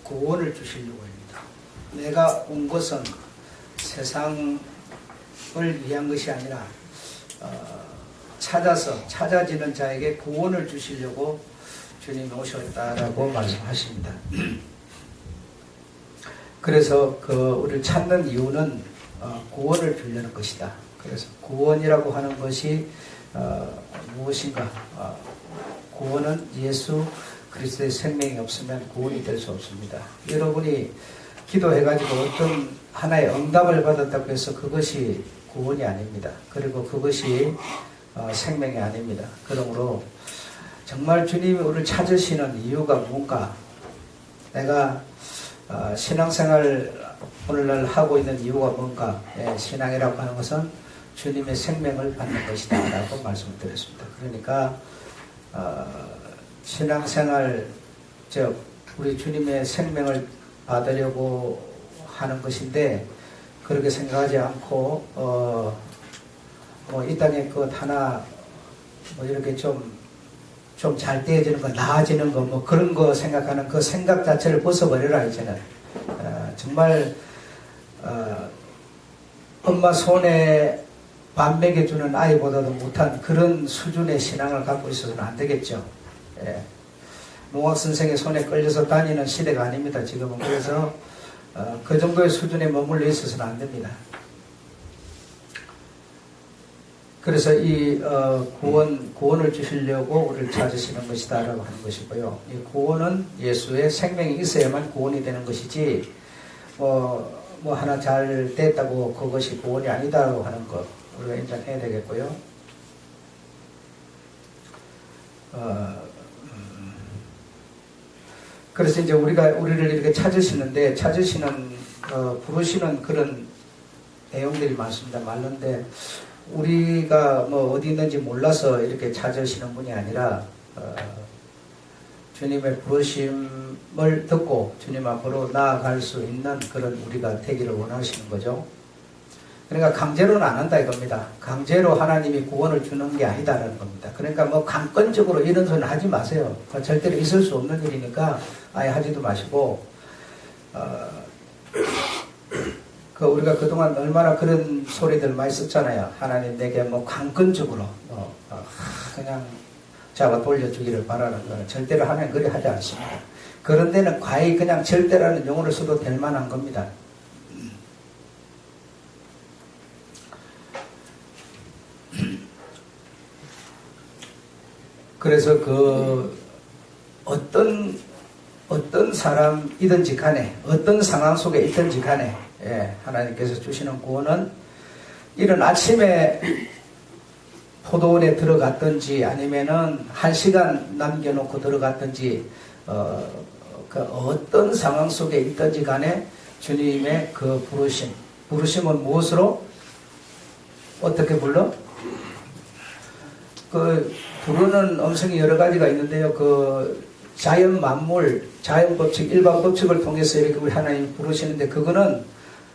구원을 주시려고 합니다. 내가 온 것은 세상을 위한 것이 아니라 찾아지는 자에게 구원을 주시려고 주님이 오셨다라고 말씀하십니다. 그래서 우리를 찾는 이유는 구원을 주려는 것이다. 그래서 구원이라고 하는 것이 무엇인가? 구원은 예수 그리스도의 생명이 없으면 구원이 될 수 없습니다. 여러분이 기도해가지고 어떤 하나의 응답을 받았다고 해서 그것이 구원이 아닙니다. 그리고 그것이 생명이 아닙니다. 그러므로 정말 주님이 우리를 찾으시는 이유가 뭔가? 내가 신앙생활 오늘날 하고 있는 이유가 뭔가? 신앙이라고 하는 것은 주님의 생명을 받는 것이다 라고 말씀을 드렸습니다. 그러니까 신앙생활, 즉 우리 주님의 생명을 받으려고 하는 것인데, 그렇게 생각하지 않고 이 땅의 것 하나 이렇게 좀 잘 되어지는 거, 나아지는 거, 그런 거 생각하는 그 생각 자체를 벗어버려라. 이제는 정말 엄마 손에 밥 먹여주는 아이보다도 못한 그런 수준의 신앙을 갖고 있어서는 안 되겠죠. 농학 선생의 손에 끌려서 다니는 시대가 아닙니다. 지금은. 그래서 그 정도의 수준에 머물러 있어서는 안 됩니다. 그래서 이 구원을 주시려고 우리를 찾으시는 것이다 라고 하는 것이고요. 이 구원은 예수의 생명이 있어야만 구원이 되는 것이지 하나 잘 됐다고 그것이 구원이 아니다라고 하는 것 우리가 인정해야 되겠고요. 그래서 이제 우리를 이렇게 찾으시는 부르시는 그런 내용들이 많습니다. 많은데 우리가 어디 있는지 몰라서 이렇게 찾으시는 분이 아니라 주님의 부르심을 듣고 주님 앞으로 나아갈 수 있는 그런 우리가 되기를 원하시는 거죠. 그러니까 강제로는 안 한다 이겁니다. 강제로 하나님이 구원을 주는 게 아니다라는 겁니다. 그러니까 강권적으로 이런 소리는 하지 마세요. 절대로 있을 수 없는 일이니까 아예 하지도 마시고, 우리가 그동안 얼마나 그런 소리들 많이 썼잖아요. 하나님 내게 강권적으로 그냥 잡아 돌려주기를 바라는 거는 절대로 하나님 그리 하지 않습니다. 그런 데는 과히 그냥 절대라는 용어를 써도 될 만한 겁니다. 그래서 어떤 사람이든지 간에, 어떤 상황 속에 있든지 간에, 하나님께서 주시는 구원은 이런 아침에 포도원에 들어갔든지 아니면은 1시간 남겨놓고 들어갔든지, 어떤 상황 속에 있든지 간에 주님의 그 부르심은 무엇으로? 어떻게 불러? 부르는 음성이 여러 가지가 있는데요. 자연 만물, 자연 법칙, 일반 법칙을 통해서 이렇게 우리 하나님 부르시는데, 그거는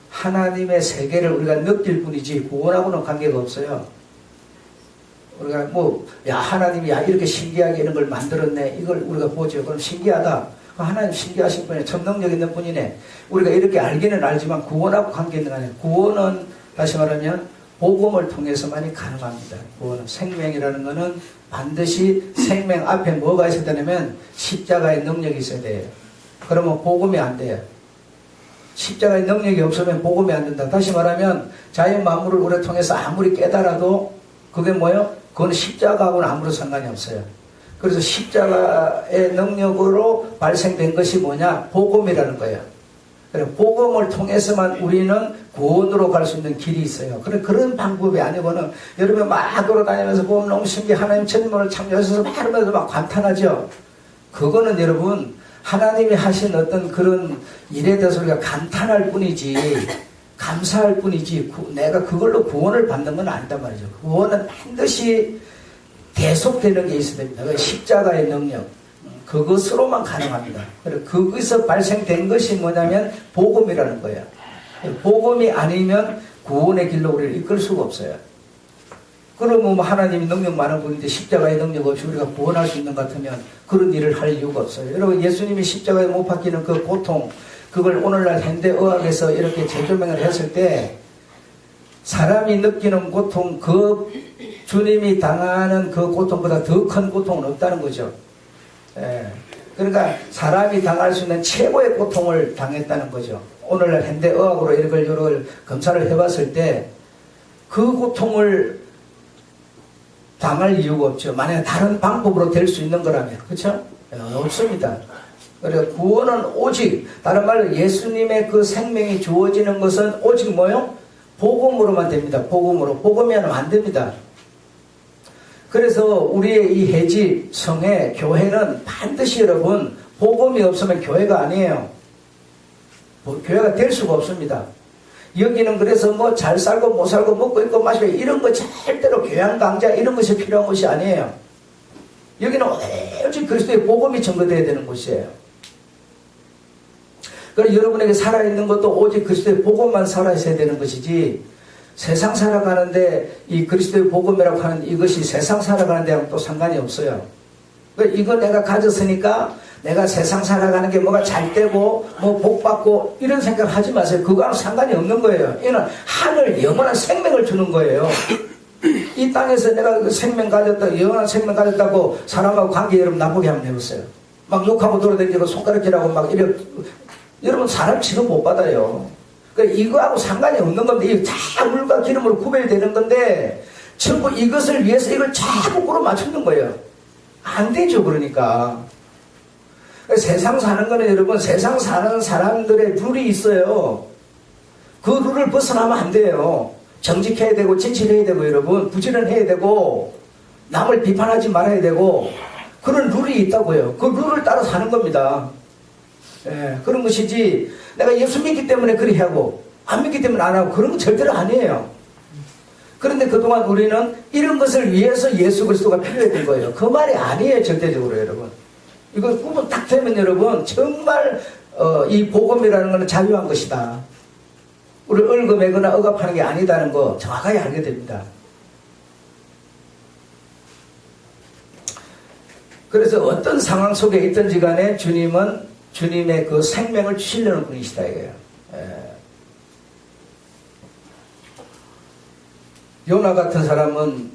하나님의 세계를 우리가 느낄 뿐이지 구원하고는 관계가 없어요. 우리가 하나님이 이렇게 신기하게 이런 걸 만들었네, 이걸 우리가 보죠. 그럼 신기하다. 하나님 신기하신 분이네, 천능력 있는 분이네. 우리가 이렇게 알기는 알지만 구원하고 관계 있는 거 아니에요. 구원은 다시 말하면 복음을 통해서만이 가능합니다. 구원은, 생명이라는 것은 반드시 생명 앞에 뭐가 있어야 되냐면 십자가의 능력이 있어야 돼요. 그러면 복음이 안 돼요. 십자가의 능력이 없으면 복음이 안 된다. 다시 말하면 자연 만물을 우리를 통해서 아무리 깨달아도 그게 뭐예요? 그건 십자가하고는 아무런 상관이 없어요. 그래서 십자가의 능력으로 발생된 것이 뭐냐? 복음이라는 거예요. 복음을 통해서만 우리는 구원으로 갈 수 있는 길이 있어요. 그런 방법이 아니고는, 여러분 막 돌아다니면서 보면 너무 신기해. 하나님 천지만을 창조하셔서 막 하면서 막 감탄하죠. 그거는 여러분 하나님이 하신 어떤 그런 일에 대해서 우리가 감탄할 뿐이지, 감사할 뿐이지, 내가 그걸로 구원을 받는 건 아니단 말이죠. 구원은 반드시 계속되는 게 있어야 됩니다. 십자가의 능력, 그것으로만 가능합니다. 거기서 발생된 것이 뭐냐면 복음이라는 거예요. 복음이 아니면 구원의 길로 우리를 이끌 수가 없어요. 그러면 뭐 하나님이 능력 많은 분인데 십자가의 능력 없이 우리가 구원할 수 있는 것 같으면 그런 일을 할 이유가 없어요. 여러분, 예수님이 십자가에 못 박히는 그 고통, 그걸 오늘날 현대의학에서 이렇게 재조명을 했을 때 사람이 느끼는 고통, 그 주님이 당하는 그 고통보다 더 큰 고통은 없다는 거죠. 예. 그러니까 사람이 당할 수 있는 최고의 고통을 당했다는 거죠. 오늘날 현대의학으로 이걸 검사를 해봤을 때 그 고통을 당할 이유가 없죠. 만약에 다른 방법으로 될 수 있는 거라면. 그렇죠? 없습니다. 그래서 구원은 오직, 다른 말로 예수님의 그 생명이 주어지는 것은 오직 뭐요? 복음으로만 됩니다. 복음으로. 복음이 아니면 안 됩니다. 그래서 우리의 이 해지 성회 교회는 반드시 여러분 복음이 없으면 교회가 아니에요. 교회가 될 수가 없습니다. 여기는 그래서 뭐 잘 살고 못 살고 먹고 입고 마시고 이런 거 절대로 교양 강좌 이런 것이 필요한 곳이 아니에요. 여기는 오직 그리스도의 복음이 전거되어야 되는 곳이에요. 그래서 여러분에게 살아있는 것도 오직 그리스도의 복음만 살아있어야 되는 것이지, 세상 살아가는데 이 그리스도의 복음이라고 하는 이것이 세상 살아가는 데하고 또 상관이 없어요. 이거 내가 가졌으니까 내가 세상 살아가는 게 뭐가 잘 되고 뭐 복받고 이런 생각 하지 마세요. 그거랑 상관이 없는 거예요. 이는 하늘 영원한 생명을 주는 거예요. 이 땅에서 내가 그 생명 가졌다, 영원한 생명 가졌다고 사람하고 관계 여러분 나쁘게 한번 해보세요. 막 욕하고 돌아다니고 손가락질하고 막 이래. 여러분 사람 취급 못 받아요. 그러니까 이거하고 상관이 없는 건데, 이거 다 물과 기름으로 구별되는 건데 전부 이것을 위해서 이걸 자꾸 끌어 맞추는 거예요. 안 되죠. 그러니까 세상 사는 거는 여러분, 세상 사는 사람들의 룰이 있어요. 그 룰을 벗어나면 안 돼요. 정직해야 되고 진실해야 되고 여러분, 부지런해야 되고 남을 비판하지 말아야 되고 그런 룰이 있다고요. 그 룰을 따라 사는 겁니다. 예, 그런 것이지 내가 예수 믿기 때문에 그리 하고 안 믿기 때문에 안 하고 그런 거 절대로 아니에요. 그런데 그동안 우리는 이런 것을 위해서 예수 그리스도가 필요했던 거예요. 그 말이 아니에요. 절대적으로 여러분. 이거 구분 딱 되면 여러분 정말 이 복음이라는 것은 자유한 것이다. 우리 얽어매거나 억압하는 게 아니다는 거 정확하게 알게 됩니다. 그래서 어떤 상황 속에 있든지 간에 주님은 주님의 그 생명을 주시려는 분이시다 이거예요. 요나 같은 사람은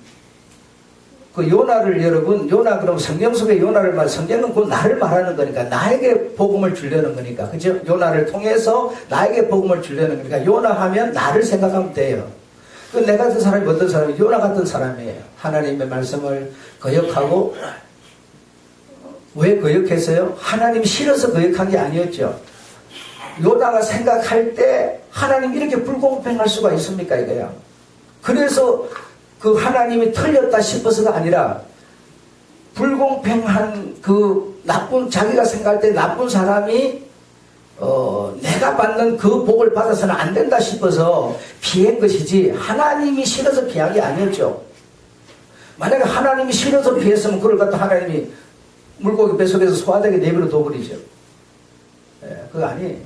그 요나를 여러분, 요나 그럼 성경 속에 요나를 말, 성경은 곧 나를 말하는 거니까 나에게 복음을 주려는 거니까, 그죠? 요나를 통해서 나에게 복음을 주려는 거니까 요나 하면 나를 생각하면 돼요. 그 내 같은 사람이 어떤 사람이 요나 같은 사람이에요. 하나님의 말씀을 거역하고, 왜 거역했어요? 하나님이 싫어서 거역한 게 아니었죠. 요나가 생각할 때 하나님 이렇게 불공평할 수가 있습니까 이거야. 그래서 그 하나님이 틀렸다 싶어서가 아니라 불공평한 그 나쁜, 자기가 생각할 때 나쁜 사람이 내가 받는 그 복을 받아서는 안 된다 싶어서 피한 것이지 하나님이 싫어서 피한 게 아니었죠. 만약에 하나님이 싫어서 피했으면 그걸 갖다 하나님이 물고기 뱃속에서 소화되게 내버려 둬버리죠. 그거 아니에요.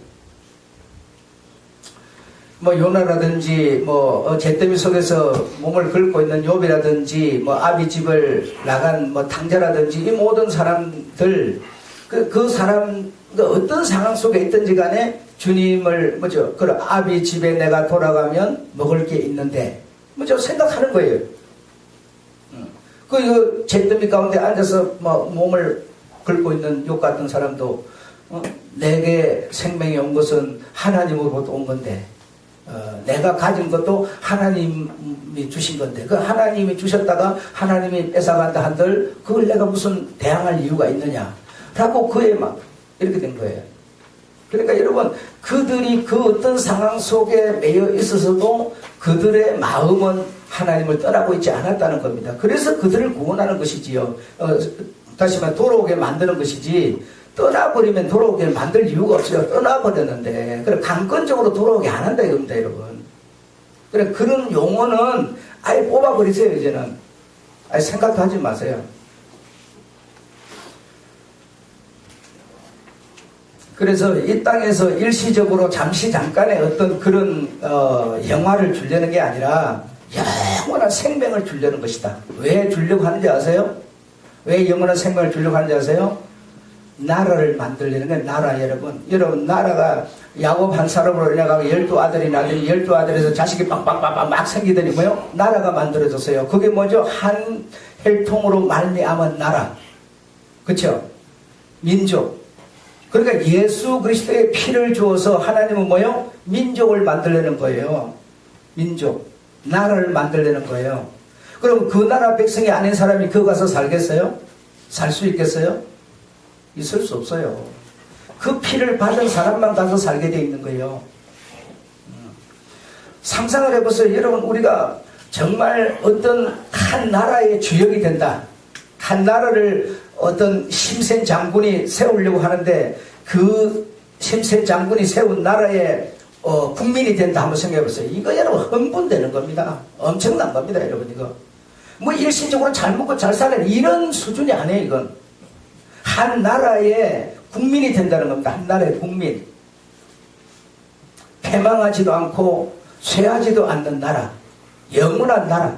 뭐 요나라든지 뭐 잿더미 속에서 몸을 긁고 있는 욥이라든지 뭐 아비 집을 나간 뭐 탕자라든지 이 모든 사람들 그 사람 어떤 상황 속에 있든지 간에 주님을 뭐죠, 그 아비 집에 내가 돌아가면 먹을 게 있는데 뭐죠 생각하는 거예요. 그 잿더미 가운데 앉아서 뭐 몸을 긁고 있는 욥 같은 사람도 내게 생명이 온 것은 하나님으로부터 온 건데 내가 가진 것도 하나님이 주신 건데 그 하나님이 주셨다가 하나님이 뺏어간다 한들 그걸 내가 무슨 대항할 이유가 있느냐 라고 그에 막 이렇게 된 거예요. 그러니까 여러분 그들이 그 어떤 상황 속에 매여 있어서도 그들의 마음은 하나님을 떠나고 있지 않았다는 겁니다. 그래서 그들을 구원하는 것이지요. 다시 말해 돌아오게 만드는 것이지 떠나버리면 돌아오게 만들 이유가 없어요. 떠나버렸는데 그래 강권적으로 돌아오게 안 한다 이겁니다 여러분. 그래 그런 용어는 아예 뽑아버리세요. 이제는 아예 생각도 하지 마세요. 그래서 이 땅에서 일시적으로 잠시 잠깐의 어떤 그런 영화를 주려는 게 아니라 영원한 생명을 주려는 것이다. 왜 주려고 하는지 아세요? 왜 영원한 생명을 주려고 하는지 아세요? 나라를 만들려는 거예요. 나라. 여러분 나라가 야곱 한 사람으로 인해서 12아들이 나더니 12아들에서 자식이 빵빵빵빵 막 생기더니 뭐요? 나라가 만들어졌어요. 그게 뭐죠? 한 혈통으로 말미암은 나라. 그렇죠? 민족. 그러니까 예수 그리스도의 피를 주어서 하나님은 뭐요? 민족을 만들려는 거예요. 민족. 나라를 만들려는 거예요. 그럼 그 나라 백성이 아닌 사람이 거기 가서 살겠어요? 살 수 있겠어요? 있을 수 없어요. 그 피를 받은 사람만 가서 살게 돼 있는 거예요. 상상을 해보세요. 여러분, 우리가 정말 어떤 한 나라의 주역이 된다. 한 나라를 어떤 심센 장군이 세우려고 하는데 그 심센 장군이 세운 나라의 국민이 된다. 한번 생각해 보세요. 이거 여러분 흥분되는 겁니다. 엄청난 겁니다. 여러분 이거. 뭐 일시적으로 잘 먹고 잘 사는 이런 수준이 아니에요. 이건. 한 나라의 국민이 된다는 겁니다. 한 나라의 국민. 패망하지도 않고 쇠하지도 않는 나라. 영원한 나라.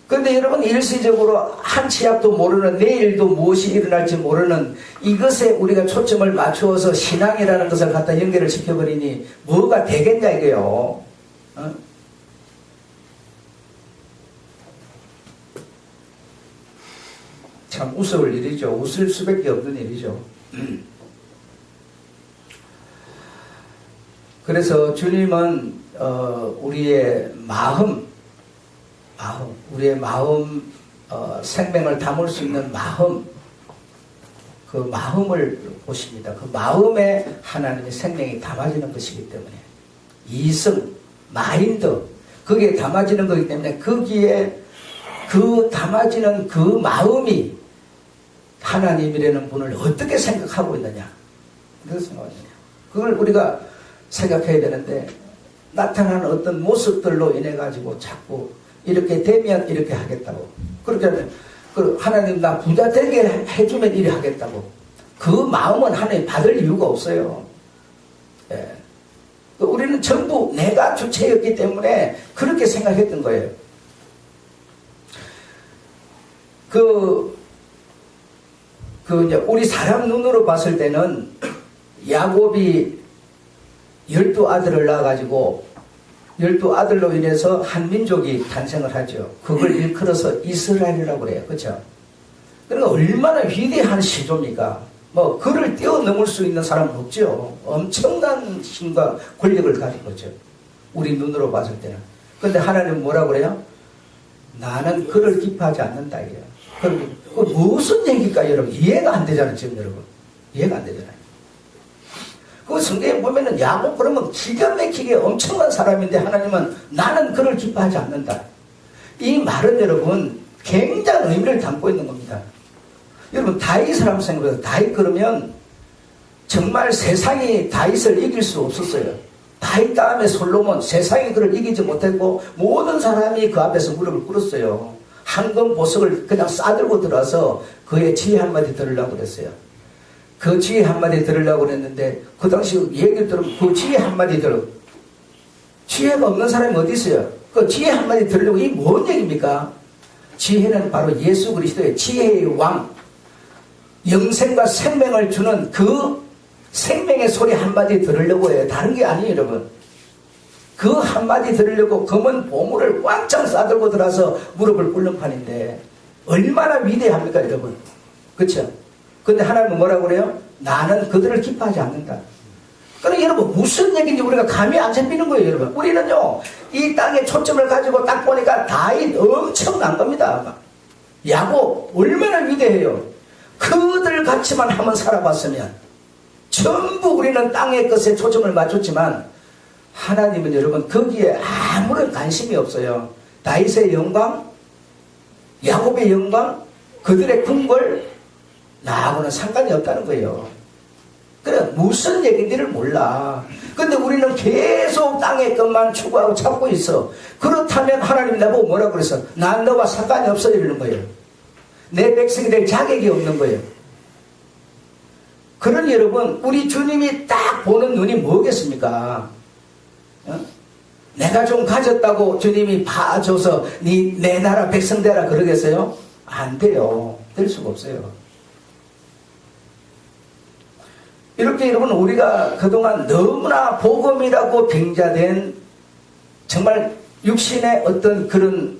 그런데 여러분 일시적으로 한 치 앞도 모르는 내일도 무엇이 일어날지 모르는 이것에 우리가 초점을 맞추어서 신앙이라는 것을 갖다 연결을 시켜버리니 뭐가 되겠냐 이거요. 참 웃을 일이죠. 웃을 수밖에 없는 일이죠. 그래서 주님은 우리의 우리의 마음, 생명을 담을 수 있는 마음, 그 마음을 보십니다. 그 마음에 하나님의 생명이 담아지는 것이기 때문에 이성, 마인드, 거기에 담아지는 것이기 때문에 거기에 그 담아지는 그 마음이 하나님이라는 분을 어떻게 생각하고 있느냐, 어떻게 생각하느냐, 그걸 우리가 생각해야 되는데 나타나는 어떤 모습들로 인해 가지고 자꾸 이렇게 되면 이렇게 하겠다고, 그렇게 하면 하나님 나 부자 되게 해주면 이래 하겠다고, 그 마음은 하나님 받을 이유가 없어요. 예. 우리는 전부 내가 주체였기 때문에 그렇게 생각했던 거예요. 이제 우리 사람 눈으로 봤을 때는 야곱이 12아들을 낳아가지고 12아들로 인해서 한 민족이 탄생을 하죠. 그걸 일컬어서 이스라엘이라고 그래요. 그렇죠? 그러니까 얼마나 위대한 시조입니까? 뭐 그를 뛰어넘을 수 있는 사람은 없죠. 엄청난 힘과 권력을 가진 거죠. 우리 눈으로 봤을 때는. 그런데 하나님은 뭐라고 그래요? 나는 그를 기뻐하지 않는다 이게요. 그럼 무슨 얘기일까요, 여러분? 이해가 안 되잖아요, 지금 여러분. 이해가 안 되잖아요. 그 성경에 보면은 야곱 그러면 기가 막히게 엄청난 사람인데 하나님은 나는 그를 기뻐하지 않는다. 이 말은 여러분 굉장한 의미를 담고 있는 겁니다. 여러분 다윗을 한번 생각해보세요. 다윗 그러면 정말 세상이 다윗을 이길 수 없었어요. 다윗 다음에 솔로몬, 세상이 그를 이기지 못했고 모든 사람이 그 앞에서 무릎을 꿇었어요. 황금 보석을 그냥 싸들고 들어와서 그의 지혜 한마디 들으려고 그랬어요. 그 지혜 한마디 들으려고 그랬는데 그 당시 얘기를 들으면 그 지혜 한마디 지혜가 없는 사람이 어디 있어요? 그 지혜 한마디 들으려고 이게 뭔 얘기입니까? 지혜는 바로 예수 그리스도의 지혜의 왕, 영생과 생명을 주는 그 생명의 소리 한마디 들으려고 해요. 다른 게 아니에요, 여러분. 그 한마디 들으려고 검은 보물을 왕창 싸들고 들어와서 무릎을 꿇는 판인데 얼마나 위대합니까, 여러분? 그렇죠? 근데 하나님은 뭐라고 그래요? 나는 그들을 기뻐하지 않는다. 그러니까 여러분 무슨 얘기인지 우리가 감이 안 잡히는 거예요, 여러분. 우리는요 이 땅에 초점을 가지고 딱 보니까 다윗 엄청난 겁니다. 야곱 얼마나 위대해요. 그들 같이만 한번 살아봤으면 전부 우리는 땅의 것에 초점을 맞췄지만 하나님은 여러분 거기에 아무런 관심이 없어요. 다윗의 영광, 야곱의 영광, 그들의 궁궐 나하고는 상관이 없다는 거예요. 그래 무슨 얘기인지를 몰라. 근데 우리는 계속 땅의 것만 추구하고 찾고 있어. 그렇다면 하나님 나보고 뭐라고 그랬어? 난 너와 상관이 없어 이러는 거예요. 내 백성이 될 자격이 없는 거예요. 그러니 여러분 우리 주님이 딱 보는 눈이 뭐겠습니까? 내가 좀 가졌다고 주님이 봐줘서 내 나라 백성 되라 그러겠어요? 안 돼요. 될 수가 없어요. 이렇게 여러분 우리가 그동안 너무나 복음이라고 병자된 정말 육신의 어떤 그런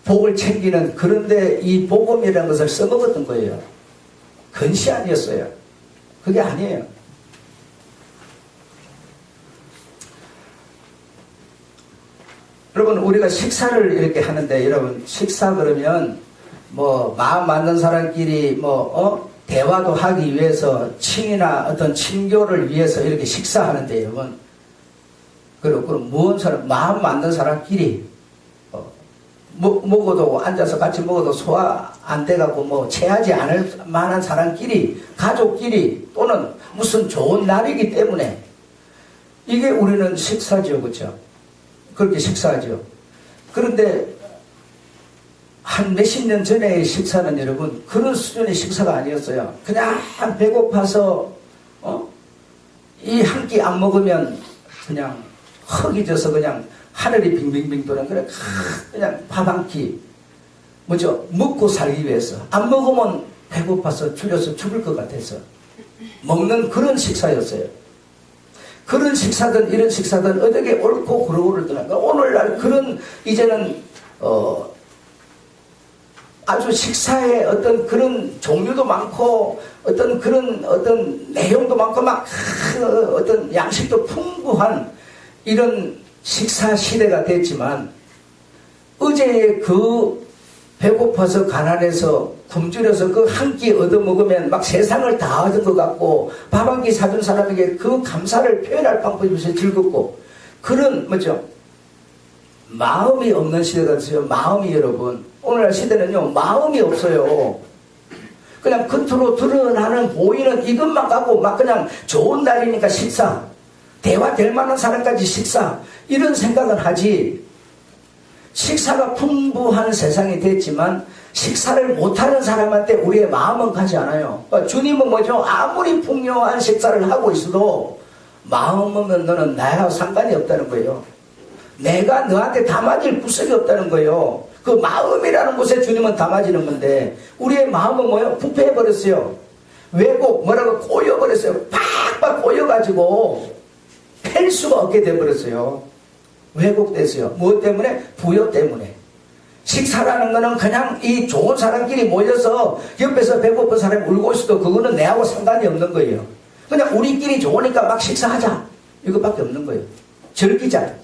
복을 챙기는 그런데 이 복음이라는 것을 써먹었던 거예요. 근시 아니었어요. 그게 아니에요. 여러분 우리가 식사를 이렇게 하는데 여러분 식사 그러면 뭐 마음 맞는 사람끼리 대화도 하기 위해서 친이나 어떤 친교를 위해서 이렇게 식사하는데 여러분 그리고 무언 사람 마음 맞는 사람끼리 먹어도 앉아서 같이 먹어도 소화 안 돼가고 체하지 않을 만한 사람끼리 가족끼리 또는 무슨 좋은 날이기 때문에 이게 우리는 식사죠. 그렇죠? 그렇게 식사하죠. 그런데 한 몇십 년 전의 식사는 여러분 그런 수준의 식사가 아니었어요. 그냥 배고파서 이 한 끼 안 먹으면 그냥 흙이 져서 그냥 하늘이 빙빙빙 도는 그냥 밥 한 끼 뭐죠? 먹고 살기 위해서 안 먹으면 배고파서 줄여서 죽을 것 같아서 먹는 그런 식사였어요. 그런 식사든 이런 식사든 어떻게 옳고 그르고를 떠나가 오늘날 그런 이제는 아주 식사의 어떤 그런 종류도 많고 어떤 그런 어떤 내용도 많고 막 어떤 양식도 풍부한 이런 식사 시대가 됐지만 어제의 그 배고파서 가난해서 굶주려서 그 한 끼 얻어먹으면 막 세상을 다 얻은 것 같고 밥 한 끼 사준 사람에게 그 감사를 표현할 방법이 없어서 즐겁고 그런 뭐죠? 마음이 없는 시대가 됐어요. 마음이 여러분 오늘날 시대는요 마음이 없어요. 그냥 겉으로 드러나는 보이는 이것만 갖고 막 그냥 좋은 날이니까 식사 대화될 만한 사람까지 식사 이런 생각은 하지 식사가 풍부한 세상이 됐지만 식사를 못하는 사람한테 우리의 마음은 가지 않아요. 주님은 뭐죠? 아무리 풍요한 식사를 하고 있어도 마음 없는 너는 나하고 상관이 없다는 거예요. 내가 너한테 담아질 구석이 없다는 거예요. 그 마음이라는 곳에 주님은 담아지는 건데 우리의 마음은 뭐예요? 부패해버렸어요. 왜곡 뭐라고 꼬여버렸어요. 팍팍 꼬여가지고 팰 수가 없게 돼버렸어요. 왜곡됐어요. 무엇 때문에? 부여 때문에. 식사라는 거는 그냥 이 좋은 사람끼리 모여서 옆에서 배고픈 사람이 울고 있어도 그거는 내하고 상관이 없는 거예요. 그냥 우리끼리 좋으니까 막 식사하자. 이것밖에 없는 거예요. 즐기자.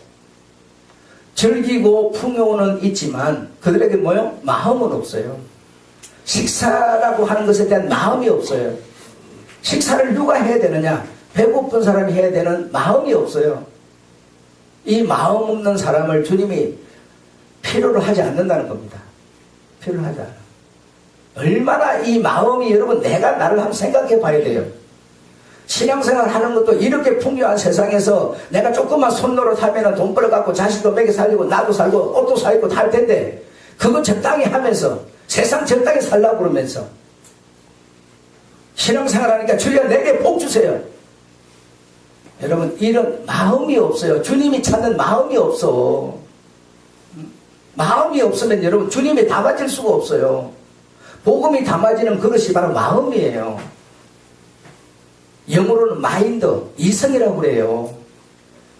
즐기고 풍요는 있지만 그들에게 뭐요? 마음은 없어요. 식사라고 하는 것에 대한 마음이 없어요. 식사를 누가 해야 되느냐? 배고픈 사람이 해야 되는 마음이 없어요. 이 마음 없는 사람을 주님이 필요로 하지 않는다는 겁니다. 필요로 하지 않아요. 얼마나 이 마음이 여러분 내가 나를 한번 생각해 봐야 돼요. 신앙생활 하는 것도 이렇게 풍요한 세상에서 내가 조금만 손노릇 하면 돈 벌어갖고 자식도 먹여 살리고 나도 살고 옷도 사입고 다 할 텐데 그거 적당히 하면서 세상 적당히 살라고 그러면서 신앙생활 하니까 주여 내게 복 주세요. 여러분 이런 마음이 없어요. 주님이 찾는 마음이 없어. 마음이 없으면 여러분 주님이 담아질 수가 없어요. 복음이 담아지는 그것이 바로 마음이에요. 영어로는 마인드, 이성이라고 그래요.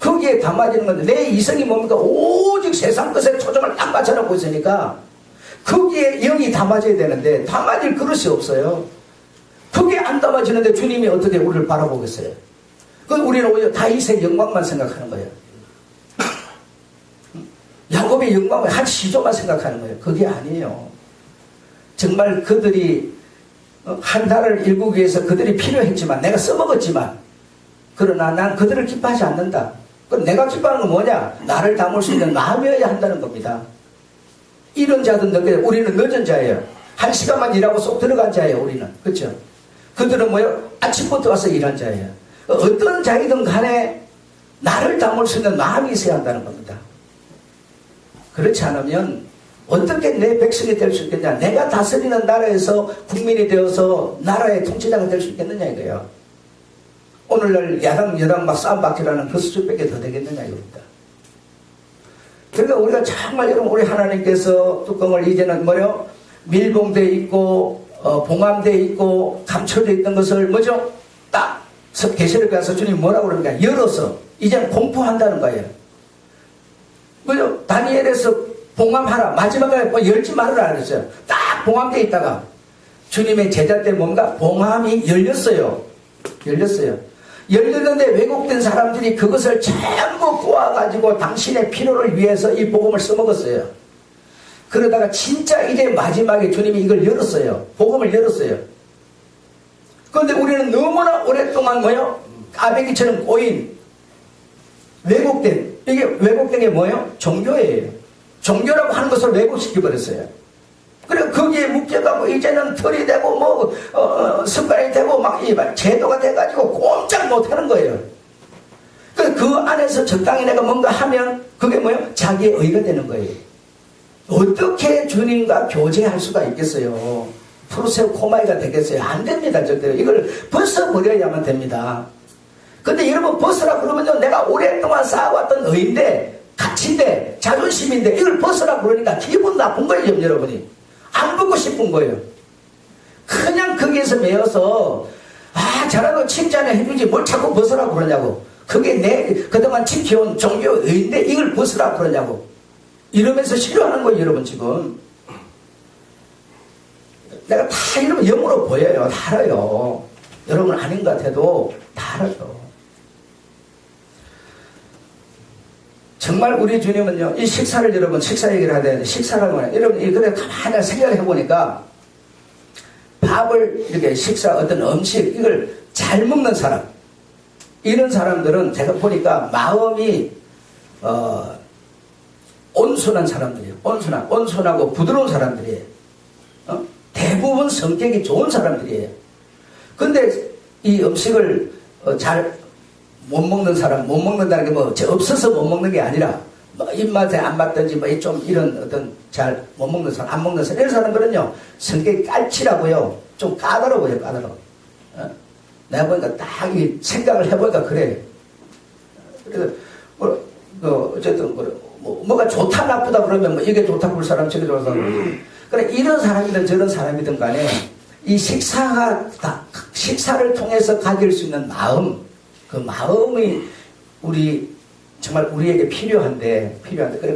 거기에 담아지는 건데 내 이성이 뭡니까? 오직 세상 것에 초점을 딱 맞춰놓고 있으니까 거기에 영이 담아져야 되는데 담아질 그릇이 없어요. 그게 안 담아지는데 주님이 어떻게 우리를 바라보겠어요? 우리는 오히려 다윗의 영광만 생각하는 거예요. 야곱의 영광을 한 시조만 생각하는 거예요. 그게 아니에요. 정말 그들이 한 달을 일구기 위해서 그들이 필요했지만 내가 써먹었지만 그러나 난 그들을 기뻐하지 않는다. 그럼 내가 기뻐하는 건 뭐냐? 나를 담을 수 있는 마음이어야 한다는 겁니다. 이런 자든 늦게 우리는 늦은 자예요. 한 시간만 일하고 쏙 들어간 자예요. 우리는. 그렇죠? 그들은 뭐예요? 아침부터 와서 일한 자예요. 어떤 자이든 간에 나를 담을 수 있는 마음이 있어야 한다는 겁니다. 그렇지 않으면 어떻게 내 백성이 될 수 있겠냐? 내가 다스리는 나라에서 국민이 되어서 나라의 통치자가 될 수 있겠느냐 이거예요. 오늘날 야당 여당 막 싸움박질하는 그 수준밖에 더 되겠느냐 이겁니다. 그러니까 우리가 정말 여러분 우리 하나님께서 뚜껑을 이제는 뭐요? 밀봉되어 있고 봉함되어 있고 감춰져 있던 것을 뭐죠? 딱 계시록에 가서 주님 뭐라고 그럽니까? 열어서 이제는 공포한다는 거예요. 뭐죠? 다니엘에서 봉함하라 마지막에 뭐 열지 말으라 그랬어요. 딱 봉함되어 있다가 주님의 제자 때 뭔가 봉함이 열렸어요. 열렸는데 왜곡된 사람들이 그것을 전부 꼬아가지고 당신의 필요를 위해서 이 복음을 써먹었어요. 그러다가 진짜 이제 마지막에 주님이 이걸 열었어요. 복음을 열었어요. 그런데 우리는 너무나 오랫동안 뭐요? 까베기처럼 꼬인 왜곡된, 이게 왜곡된 게 뭐예요? 종교예요. 종교라고 하는 것을 왜곡시켜버렸어요. 그래 거기에 묶여가고 이제는 털이 되고 뭐 습관이 되고 막 제도가 돼가지고 꼼짝 못하는 거예요. 그 안에서 적당히 내가 뭔가 하면 그게 뭐예요? 자기의 의가 되는 거예요. 어떻게 주님과 교제할 수가 있겠어요? 프로세오 코마이가 되겠어요? 안 됩니다. 절대로 이걸 벗어버려야만 됩니다. 근데 여러분 벗으라 그러면요 내가 오랫동안 쌓아왔던 의인데 가치인데 자존심인데 이걸 벗으라 그러니까 기분 나쁜 거예요. 여러분이 안 벗고 싶은 거예요. 그냥 거기에서 매여서 잘하고 칭찬을 해주지 뭘 자꾸 벗으라 그러냐고. 그게 내 그동안 지켜온 종교의인데 이걸 벗으라 그러냐고. 이러면서 싫어하는 거예요. 여러분 지금 내가 다 여러분 영으로 보여요. 다 알아요. 여러분 아닌 것 같아도 다 알아요. 정말 우리 주님은요, 이 식사를 여러분, 식사 얘기를 해야 되는데, 식사라는 거는, 여러분, 그래, 가만히 생각을 해보니까, 밥을, 이렇게 식사, 어떤 음식, 이걸 잘 먹는 사람, 이런 사람들은 제가 보니까 마음이, 온순한 사람들이에요. 온순하고 부드러운 사람들이에요. 대부분 성격이 좋은 사람들이에요. 근데 이 음식을 잘 못 먹는 사람, 못 먹는다는 게 뭐 없어서 못 먹는 게 아니라 뭐 입맛에 안 맞든지 뭐 좀 이런 어떤 잘 못 먹는 사람, 안 먹는 사람 이런 사람들은요 성격이 깔치라고요. 좀 까다로워요. 까다로워. 내가 보니까 딱 이 생각을 해보니까 그래. 그래서 어쨌든 뭐가 좋다 나쁘다 그러면 뭐 이게 좋다 그럴 사람 저게 좋다 그러면 그래 이런 사람이든 저런 사람이든 간에 이 식사를 통해서 가질 수 있는 마음, 그 마음이 정말 우리에게 필요한데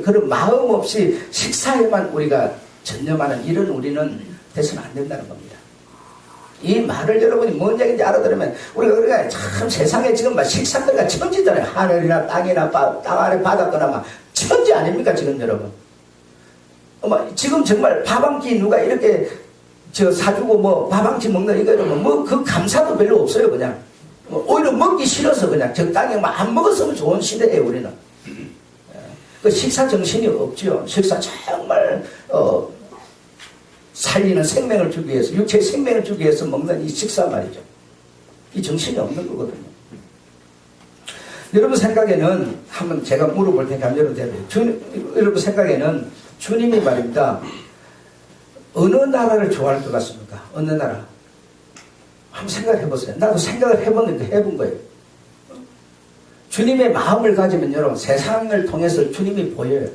그런 마음 없이 식사에만 우리가 전념하는 이런 우리는 돼서는 안 된다는 겁니다. 이 말을 여러분이 뭔 얘기인지 알아들으면 우리가 참 세상에 지금 막 식사들과 천지잖아요. 하늘이나 땅이나 땅 아래 바닷거나 막 천지 아닙니까 지금 여러분. 지금 정말 밥 한 끼 누가 이렇게 사주고 뭐 밥 한 끼 먹는 이거 이러면 뭐 그 감사도 별로 없어요. 그냥 오히려 먹기 싫어서 그냥 적당히 안 먹었으면 좋은 시대예요. 우리는 그 식사 정신이 없죠. 식사 정말 살리는 생명을 주기 위해서 육체의 생명을 주기 위해서 먹는 이 식사 말이죠. 이 정신이 없는 거거든요. 여러분 생각에는 한번 제가 물어볼 테니까 여러분 생각에는 주님이 말입니다. 어느 나라를 좋아할 것 같습니까? 어느 나라? 한번 생각해 보세요. 나도 생각을 해본 거예요. 주님의 마음을 가지면 여러분 세상을 통해서 주님이 보여요.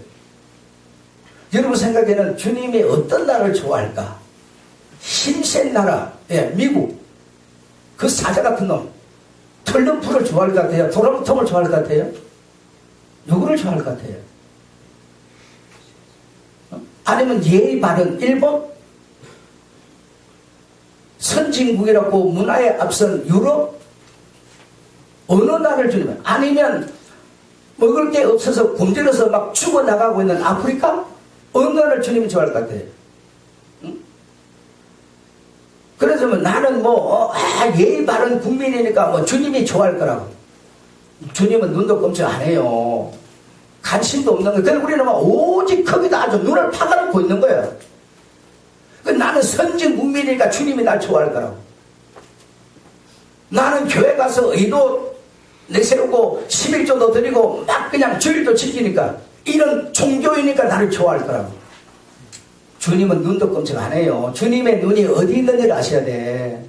여러분 생각에는 주님이 어떤 나라를 좋아할까? 힘센 나라, 미국. 그 사자 같은 놈. 털럼프를 좋아할 것 같아요? 도랑통을 좋아할 것 같아요? 누구를 좋아할 것 같아요? 아니면 예의 바른 일본? 선진국이라고 문화에 앞선 유럽? 어느 나라를 주냐면 아니면 먹을 게 없어서 굶주려서 막 죽어나가고 있는 아프리카? 어느 나라를 주님이 좋아할 것 같아요? 응? 그래서 나는 예의 바른 국민이니까 주님이 좋아할 거라고. 주님은 눈도 끔찍 안 해요. 관심도 없는 거예요. 그래서 우리는 오직 거기다 아주 눈을 파가놓고 있는 거예요. 나는 선진 국민이니까 주님이 날 좋아할 거라고. 나는 교회 가서 의도 내세우고 11조도 드리고 막 그냥 주일도 지키니까 이런 종교이니까 나를 좋아할 거라고. 주님은 눈도 끔찍 안 해요. 주님의 눈이 어디 있는지를 아셔야 돼.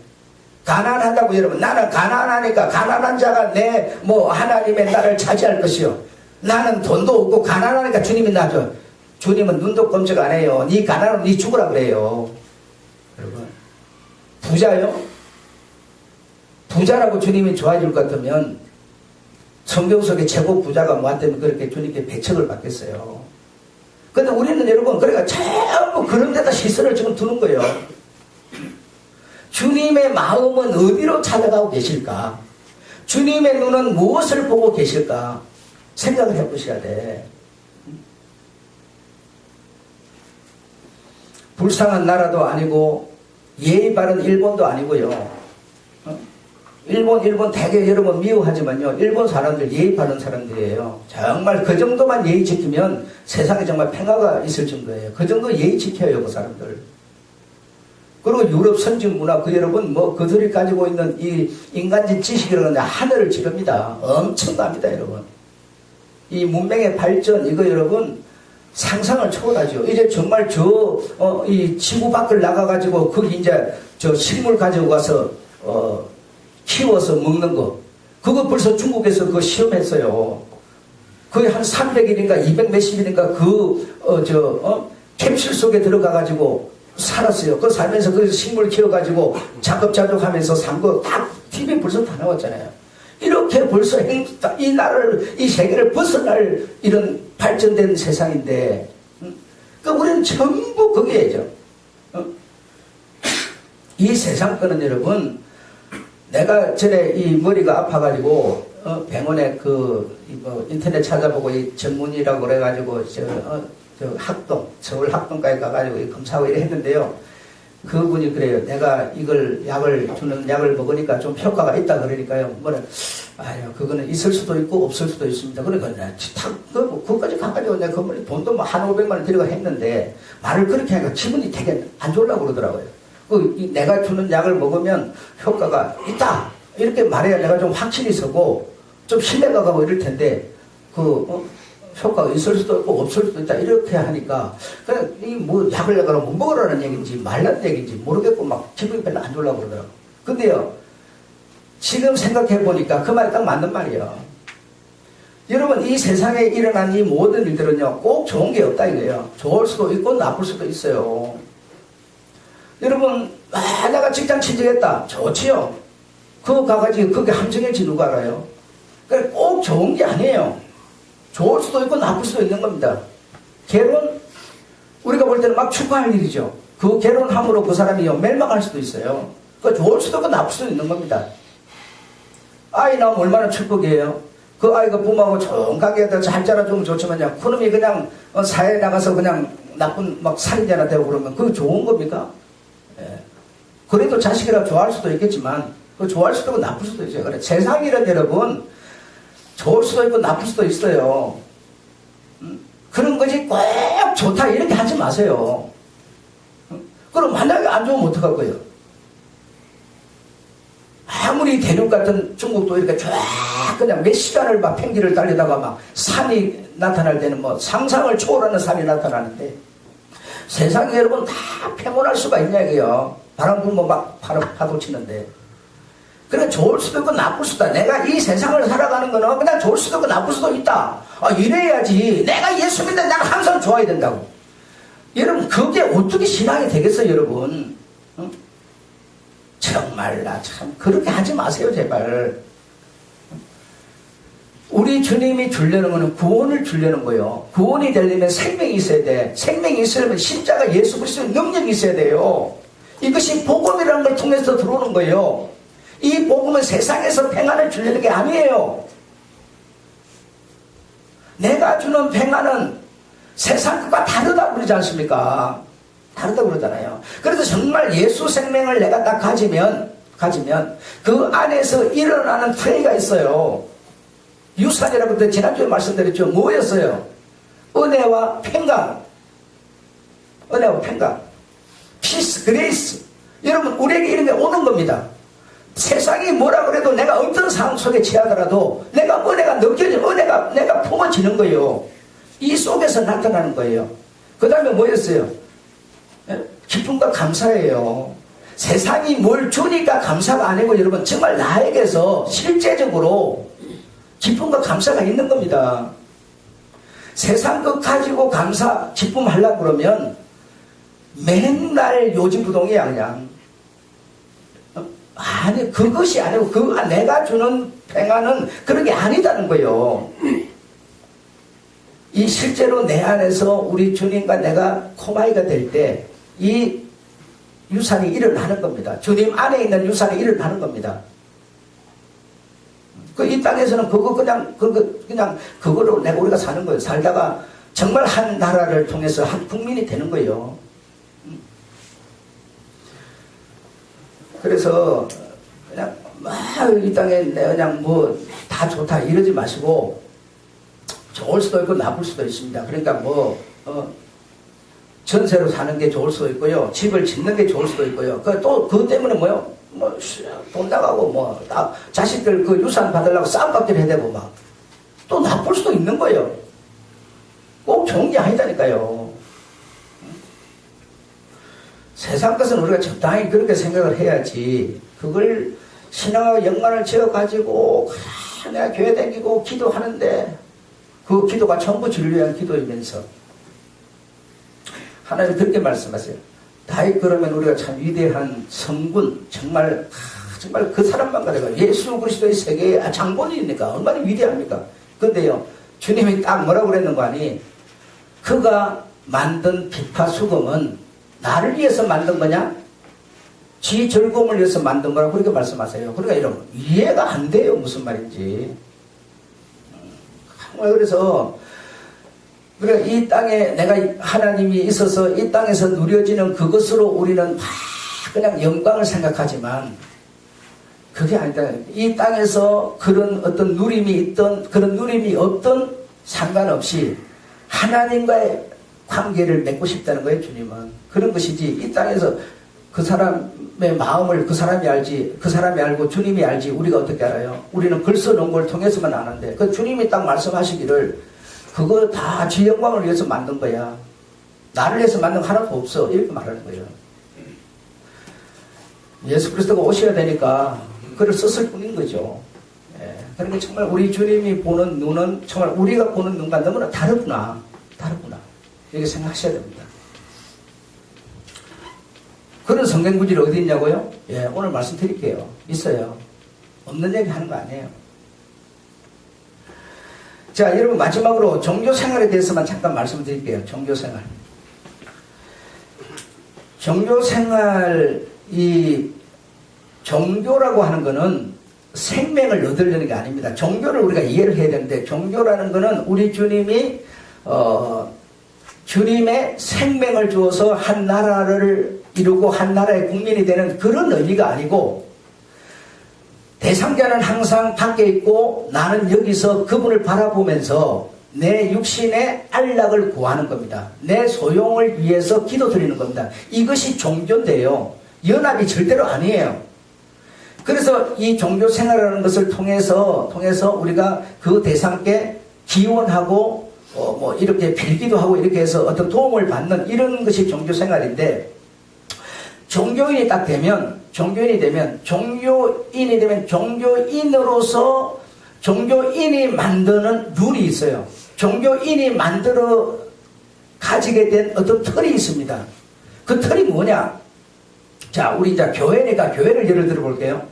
가난하다고 여러분. 나는 가난하니까 가난한 자가 내 하나님의 나라를 차지할 것이요. 나는 돈도 없고 가난하니까 주님이 나죠. 주님은 눈도 꼼짝 안 해요. 네 가난하면 네 죽으라 그래요. 여러분, 부자요? 부자라고 주님이 좋아질 것 같으면 성경 속에 최고 부자가 뭐한테면 그렇게 주님께 배척을 받겠어요. 근데 우리는 여러분, 그러니까 전부 그런 데다 시선을 지금 두는 거예요. 주님의 마음은 어디로 찾아가고 계실까? 주님의 눈은 무엇을 보고 계실까? 생각을 해보셔야 돼. 불쌍한 나라도 아니고 예의 바른 일본도 아니고요. 일본 되게 여러분 미워하지만요. 일본 사람들 예의 바른 사람들이에요. 정말 그 정도만 예의 지키면 세상에 정말 평화가 있을 정도예요. 그 정도 예의 지켜요, 그 사람들. 그리고 유럽 선진 문화, 여러분 그들이 가지고 있는 이 인간적 지식이라는 하늘을 지릅니다. 엄청납니다, 여러분. 이 문명의 발전, 이거 여러분 상상을 초월하죠. 이제 정말 이 지구 밖을 나가가지고 거기 이제 식물 가지고 가서 키워서 먹는 거. 그거 벌써 중국에서 그거 시험했어요. 거의 한 300일인가 200 몇십일인가 캡슐 속에 들어가가지고 살았어요. 그 살면서 그 식물 키워가지고 작업자족 하면서 산 거 딱 TV에 벌써 다 나왔잖아요. 이렇게 벌써 이 세계를 벗어날 이런 발전된 세상인데, 그러니까 우리는 전부 거기에죠. 이 세상 거는 여러분, 내가 전에 이 머리가 아파가지고 병원에 인터넷 찾아보고 이 전문의라고 그래가지고 서울 학동까지 가가지고 검사하고 이래 했는데요. 그분이 그래요. 내가 이걸 주는 약을 먹으니까 좀 효과가 있다 그러니까요. 그거는 있을 수도 있고 없을 수도 있습니다. 그러니까 그거까지 가가지고 내가 그 돈도 한 500만 원 들여가 했는데 말을 그렇게 하니까 기분이 되게 안 좋으려고 그러더라고요. 내가 주는 약을 먹으면 효과가 있다. 이렇게 말해야 내가 좀 확신이 서고 좀 신뢰가 가고 이럴 텐데 효과가 있을 수도 있고 없을 수도 있다. 이렇게 하니까 그냥 약을 내가 못 먹으라는 얘기인지 말라는 얘기인지 모르겠고 막 기분이 별로 안 좋으려고 그러더라고요. 근데요, 지금 생각해 보니까 그 말이 딱 맞는 말이에요. 여러분, 이 세상에 일어난 이 모든 일들은요, 꼭 좋은 게 없다 이거예요. 좋을 수도 있고 나쁠 수도 있어요. 여러분, 내가 직장 취직했다. 좋지요. 그거 가가지고 그게 함정일지 누가 알아요? 그러니까 꼭 좋은 게 아니에요. 좋을 수도 있고 나쁠 수도 있는 겁니다. 결혼, 우리가 볼 때는 막 축하할 일이죠. 그 결혼함으로 그 사람이 멸망할 수도 있어요. 그 좋을 수도 있고 나쁠 수도 있는 겁니다. 아이 낳으면 얼마나 축복이에요. 그 아이가 부모하고 좋은 가게에다 잘 자라주면 좋지만요. 그놈이 그냥 사회에 나가서 그냥 나쁜 살인자나 되고 그러면 그거 좋은 겁니까? 그래도 자식이라 좋아할 수도 있겠지만 그 좋아할 수도 있고 나쁠 수도 있어요. 그래, 세상이란 여러분 좋을 수도 있고 나쁠 수도 있어요. 그런 것이 꼭 좋다 이렇게 하지 마세요. 그럼 만약에 안 좋으면 어떡할 거예요? 아무리 대륙 같은 중국도 이렇게 쫙 그냥 몇 시간을 막 팽기를 달리다가 막 산이 나타날 때는 상상을 초월하는 산이 나타나는데 세상에 여러분 다 평온할 수가 있냐 이거요. 바람 불면 막 파도 치는데. 그래, 좋을 수도 있고 나쁠 수도 있다. 내가 이 세상을 살아가는 거는 그냥 좋을 수도 있고 나쁠 수도 있다. 이래야지. 내가 예수 믿는데 나는 항상 좋아야 된다고. 여러분, 그게 어떻게 신앙이 되겠어요, 여러분? 정말 참 그렇게 하지 마세요, 제발. 우리 주님이 주려는 거는 구원을 주려는 거예요. 구원이 되려면 생명이 있어야 돼. 생명이 있으려면 십자가 예수 그리스도의 능력이 있어야 돼요. 이것이 복음이라는 걸 통해서 들어오는 거예요. 이 복음은 세상에서 평안을 주려는 게 아니에요. 내가 주는 평안은 세상 것과 다르다고 그러지 않습니까? 다르다고 그러잖아요. 그래서 정말 예수 생명을 내가 딱 가지면 그 안에서 일어나는 플레이가 있어요. 유산이라고 그때 지난주에 말씀드렸죠. 뭐였어요? 은혜와 평강. 은혜와 평강. 피스, 그레이스. 여러분, 우리에게 이런 게 오는 겁니다. 세상이 뭐라 그래도 내가 어떤 상황 속에 취하더라도 내가 은혜가 느껴지면 은혜가 내가 품어지는 거예요. 이 속에서 나타나는 거예요. 그 다음에 뭐였어요? 기쁨과 감사예요. 세상이 뭘 주니까 감사가 아니고 여러분 정말 나에게서 실제적으로 기쁨과 감사가 있는 겁니다. 세상 것 가지고 감사, 기쁨 하려고 그러면 맨날 요지부동이야 그냥. 아니 그것이 아니고 내가 주는 평안은 그런 게 아니다는 거예요. 이 실제로 내 안에서 우리 주님과 내가 코마이가 될 때 이 유산이 일어나는 겁니다. 주님 안에 있는 유산이 일어나는 겁니다. 이 땅에서는 그냥 그거로 우리가 사는 거예요. 살다가 정말 한 나라를 통해서 한 국민이 되는 거예요. 그래서 그냥 막 이 땅에 그냥 뭐 다 좋다 이러지 마시고 좋을 수도 있고 나쁠 수도 있습니다. 그러니까 전세로 사는 게 좋을 수도 있고요. 집을 짓는 게 좋을 수도 있고요. 또 그것 때문에 돈 나가고 자식들 그 유산 받으려고 싸움박질 해야 되고 또 나쁠 수도 있는 거예요. 꼭 좋은 게 아니다니까요. 세상 것은 우리가 적당히 그렇게 생각을 해야지 그걸 신앙과 연관을 지어가지고 내가 교회 다니고 기도하는데 그 기도가 전부 진리를 위한 기도이면서 하나님 그렇게 말씀하세요. 다윗 그러면 우리가 참 위대한 성군 정말 그 사람만 가다가 예수 그리스도의 세계의 장본인이니까 얼마나 위대합니까? 근데요 주님이 딱 뭐라고 그랬는 거 아니? 그가 만든 비파 수금은 나를 위해서 만든 거냐? 지 즐거움을 위해서 만든 거라고 그렇게 말씀하세요. 그러니까 여러분 이해가 안 돼요. 무슨 말인지. 그래서 이 땅에 내가 하나님이 있어서 이 땅에서 누려지는 그것으로 우리는 그냥 영광을 생각하지만 그게 아니다. 이 땅에서 그런 어떤 누림이 있던 그런 누림이 없던 상관없이 하나님과의 관계를 맺고 싶다는 거예요. 주님은 그런 것이지 이 땅에서 그 사람의 마음을 그 사람이 알지 그 사람이 알고 주님이 알지 우리가 어떻게 알아요? 우리는 글 써놓은 걸 통해서만 아는데 그 주님이 딱 말씀하시기를 그거 다 지 영광을 위해서 만든 거야. 나를 위해서 만든 거 하나도 없어. 이렇게 말하는 거예요. 예수 그리스도가 오셔야 되니까 글을 썼을 뿐인 거죠. 그러니까 정말 우리 주님이 보는 눈은 정말 우리가 보는 눈과 너무나 다르구나. 이렇게 생각하셔야 됩니다. 그런 성경 구절이 어디 있냐고요? 오늘 말씀드릴게요. 있어요. 없는 얘기 하는 거 아니에요. 자, 여러분 마지막으로 종교생활에 대해서만 잠깐 말씀드릴게요. 종교생활. 이 종교라고 하는 거는 생명을 얻으려는 게 아닙니다. 종교를 우리가 이해를 해야 되는데 종교라는 거는 우리 주님이 주님의 생명을 주어서 한 나라를 이루고 한 나라의 국민이 되는 그런 의미가 아니고 대상자는 항상 밖에 있고 나는 여기서 그분을 바라보면서 내 육신의 안락을 구하는 겁니다. 내 소용을 위해서 기도드리는 겁니다. 이것이 종교인데요. 연합이 절대로 아니에요. 그래서 이 종교 생활이라는 것을 통해서 우리가 그 대상께 기원하고 이렇게 빌기도 하고 이렇게 해서 어떤 도움을 받는 이런 것이 종교 생활인데 종교인이 되면 종교인으로서 종교인이 만드는 룰이 있어요. 종교인이 만들어 가지게 된 어떤 틀이 있습니다. 그 틀이 뭐냐? 자, 우리 이제 교회니까 교회를 예를 들어 볼게요.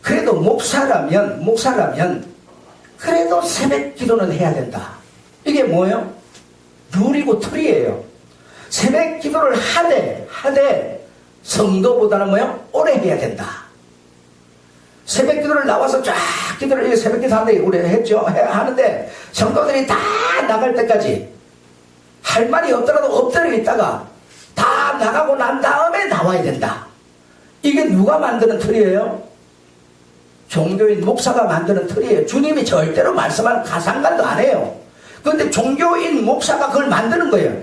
그래도 목사라면 그래도 새벽 기도는 해야 된다. 이게 뭐예요? 룰이고 틀이에요. 새벽 기도를 하되 성도보다는 뭐예요? 오래 해야 된다. 새벽 기도를 나와서 쫙 기도를 새벽 기도 하는데 우리 했죠. 하는데 성도들이 다 나갈 때까지 할 말이 없더라도 엎드려 있다가 다 나가고 난 다음에 나와야 된다. 이게 누가 만드는 틀이에요? 종교인 목사가 만드는 틀이에요. 주님이 절대로 말씀하는 가상관도 안 해요. 그런데 종교인 목사가 그걸 만드는 거예요.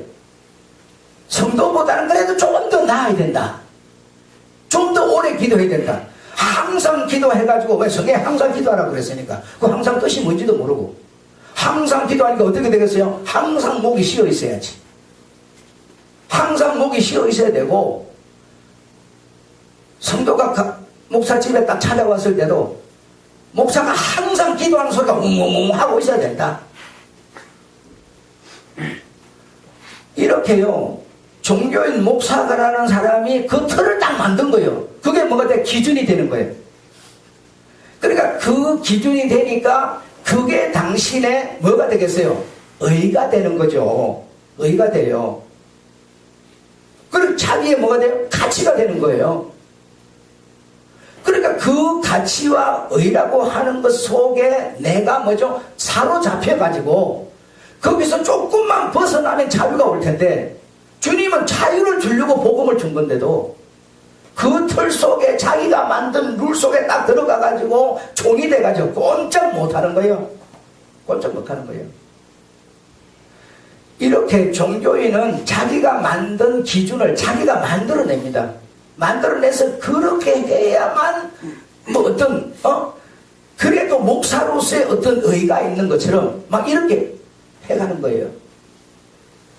성도보다는 그래도 조금 더 나아야 된다. 좀 더 오래 기도해야 된다. 항상 기도해가지고 왜 성경에 항상 기도하라고 그랬으니까 그 항상 뜻이 뭔지도 모르고 항상 기도하니까 어떻게 되겠어요? 항상 목이 쉬어 있어야지. 항상 목이 쉬어 있어야 되고 성도가 목사 집에 딱 찾아왔을 때도 목사가 항상 기도하는 소리가 웅웅웅 하고 있어야 된다. 이렇게요, 종교인 목사가라는 사람이 그 틀을 딱 만든 거예요. 그게 뭐가 돼? 기준이 되는 거예요. 그러니까 그 기준이 되니까 그게 당신의 뭐가 되겠어요? 의가 되는 거죠. 의가 돼요. 그리고 자기의 뭐가 돼요? 가치가 되는 거예요. 그러니까 그 가치와 의라고 하는 것 속에 내가 뭐죠? 사로잡혀가지고 거기서 조금만 벗어나면 자유가 올 텐데, 주님은 자유를 주려고 복음을 준 건데도 그 틀 속에 자기가 만든 룰 속에 딱 들어가가지고 종이 돼가지고 꼼짝 못하는 거예요. 꼼짝 못하는 거예요. 이렇게 종교인은 자기가 만든 기준을 자기가 만들어냅니다. 만들어내서 그렇게 해야만 뭐 어떤 그래도 목사로서의 어떤 의가 있는 것처럼 막 이렇게 해가는 거예요.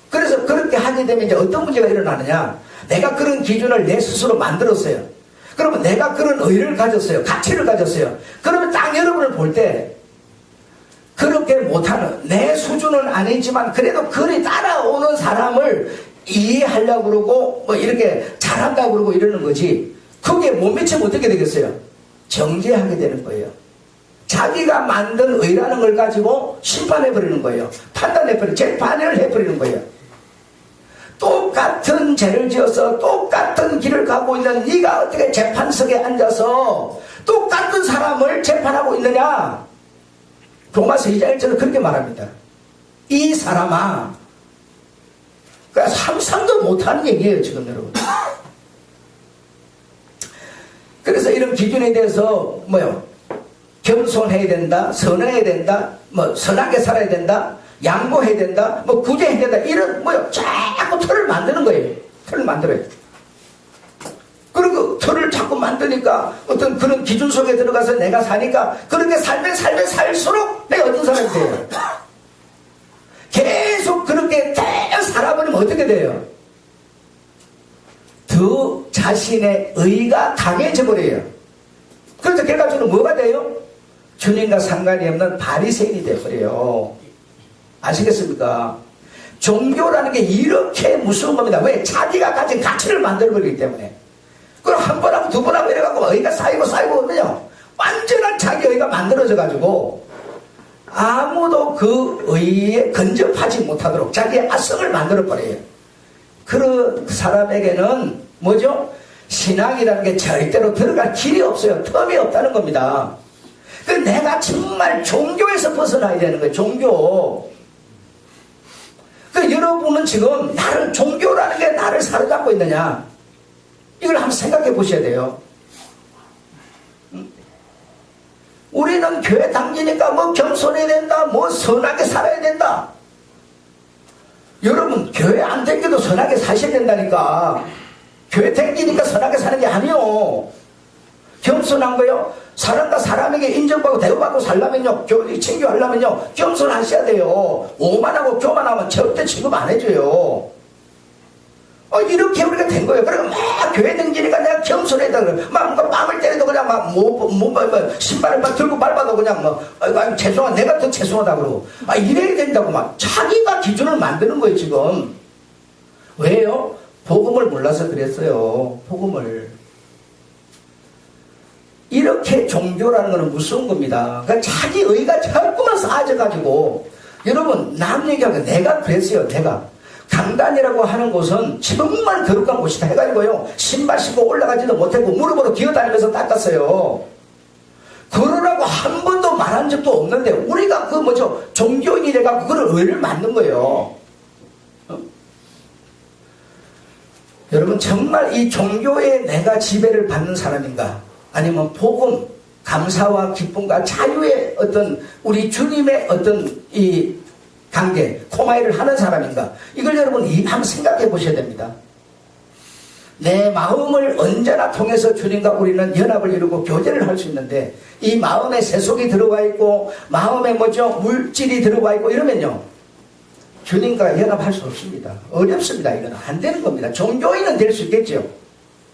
그래서 그렇게 하게 되면 이제 어떤 문제가 일어나느냐, 내가 그런 기준을 내 스스로 만들었어요. 그러면 내가 그런 의를 가졌어요. 가치를 가졌어요. 그러면 딱 여러분을 볼 때 그렇게 못하는, 내 수준은 아니지만 그래도 그리 따라오는 사람을 이해하려고 그러고 뭐 이렇게 잘한다고 그러고 이러는 거지, 그게 못 미치면 어떻게 되겠어요? 정죄하게 되는 거예요. 자기가 만든 의라는 걸 가지고 심판해버리는 거예요. 판단해버리는, 재판을 해버리는 거예요. 똑같은 죄를 지어서 똑같은 길을 가고 있는 네가 어떻게 재판석에 앉아서 똑같은 사람을 재판하고 있느냐? 로마서 2장 1절은 그렇게 말합니다. 이 사람아, 그러니까 상상도 못하는 얘기예요 지금 여러분. 그래서 이런 기준에 대해서 뭐요? 겸손해야 된다, 선해야 된다, 뭐 선하게 살아야 된다, 양보해야 된다, 뭐 구제해야 된다, 이런 뭐요? 자꾸 틀을 만드는 거예요. 틀을 만들어요. 그리고 틀을 자꾸 만드니까 어떤 그런 기준 속에 들어가서 내가 사니까 그렇게 살면 살수록 내가 어떤 사람이 돼요. 계속 그렇게 살아버리면 어떻게 돼요? 더 자신의 의가 강해져 버려요. 그래서 결과적으로 뭐가 돼요? 주님과 상관이 없는 바리새인이 되어버려요. 아시겠습니까? 종교라는 게 이렇게 무서운 겁니다. 왜? 자기가 가진 가치를 만들어버리기 때문에. 그럼 한 번 하고 두 번 하고 이래갖고 의가 쌓이고 그러면요, 완전한 자기 의가 만들어져가지고 아무도 그 의에 근접하지 못하도록 자기의 아성을 만들어버려요. 그런 사람에게는 뭐죠? 신앙이라는 게 절대로 들어갈 길이 없어요. 텀이 없다는 겁니다. 그 내가 정말 종교에서 벗어나야 되는 거예요. 종교. 그 여러분은 지금 나를, 종교라는 게 나를 사로잡고 있느냐? 이걸 한번 생각해 보셔야 돼요. 우리는 교회 다니니까 뭐 겸손해야 된다, 뭐 선하게 살아야 된다. 여러분, 교회 안 다니도 선하게 사셔야 된다니까. 교회 다니니까 선하게 사는 게 아니요. 겸손한 거요. 사람과 사람에게 인정받고 대우받고 살려면요, 친교하려면요, 겸손하셔야 돼요. 오만하고 교만하면 절대 취급 안 해줘요. 이렇게 우리가 된 거예요. 그리고 막 교회 등지니까 내가 겸손했다 그래. 막 빵을 때려도 그냥 막 신발을 막 들고 밟아도 그냥 죄송한, 내가 더 죄송하다 그러고. 이래야 된다고 막 자기가 기준을 만드는 거예요, 지금. 왜요? 복음을 몰라서 그랬어요. 복음을. 이렇게 종교라는 것은 무서운 겁니다. 그러니까 자기 의가 자꾸만 쌓아져가지고, 여러분, 남 얘기하고 내가 그랬어요, 내가. 강단이라고 하는 곳은 정말 거룩한 곳이다 해가지고요, 신발 신고 올라가지도 못하고 무릎으로 기어다니면서 닦았어요. 그러라고 한 번도 말한 적도 없는데 우리가 그 뭐죠, 종교인이 돼가지고 그걸 의를 만든 거예요. 여러분, 정말 이 종교에 내가 지배를 받는 사람인가, 아니면 복음, 감사와 기쁨과 자유의 어떤 우리 주님의 어떤 이 관계, 코마이를 하는 사람인가, 이걸 여러분 한번 생각해 보셔야 됩니다. 내 마음을 언제나 통해서 주님과 우리는 연합을 이루고 교제를 할 수 있는데, 이 마음에 세속이 들어와 있고 마음에 뭐죠, 물질이 들어와 있고 이러면요, 주님과 연합할 수 없습니다. 어렵습니다. 이건 안 되는 겁니다. 종교인은 될 수 있겠죠.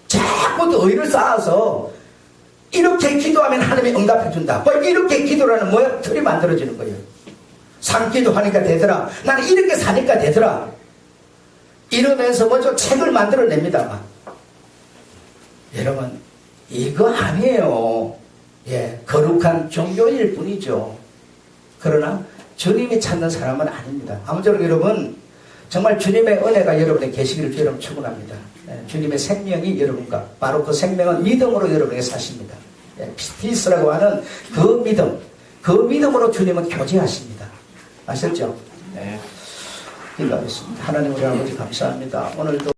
자꾸 의를 쌓아서 이렇게 기도하면 하나님이 응답해 준다. 뭐 이렇게 기도라는 뭐야? 틀이 만들어지는 거예요. 산기도 하니까 되더라. 나는 이렇게 사니까 되더라. 이러면서 뭐죠? 책을 만들어냅니다. 여러분, 이거 아니에요. 예, 거룩한 종교일 뿐이죠. 그러나 주님이 찾는 사람은 아닙니다. 아무쪼록 여러분, 정말 주님의 은혜가 여러분에 계시기를 여러분 축원합니다. 예, 주님의 생명이 여러분과, 바로 그 생명은 믿음으로 여러분에게 사십니다. 예, 피스라고 하는 그 믿음, 그 믿음으로 주님은 교제하십니다. 아셨죠? 네. 기도하겠습니다. 하나님 우리 아버지 감사합니다. 오늘도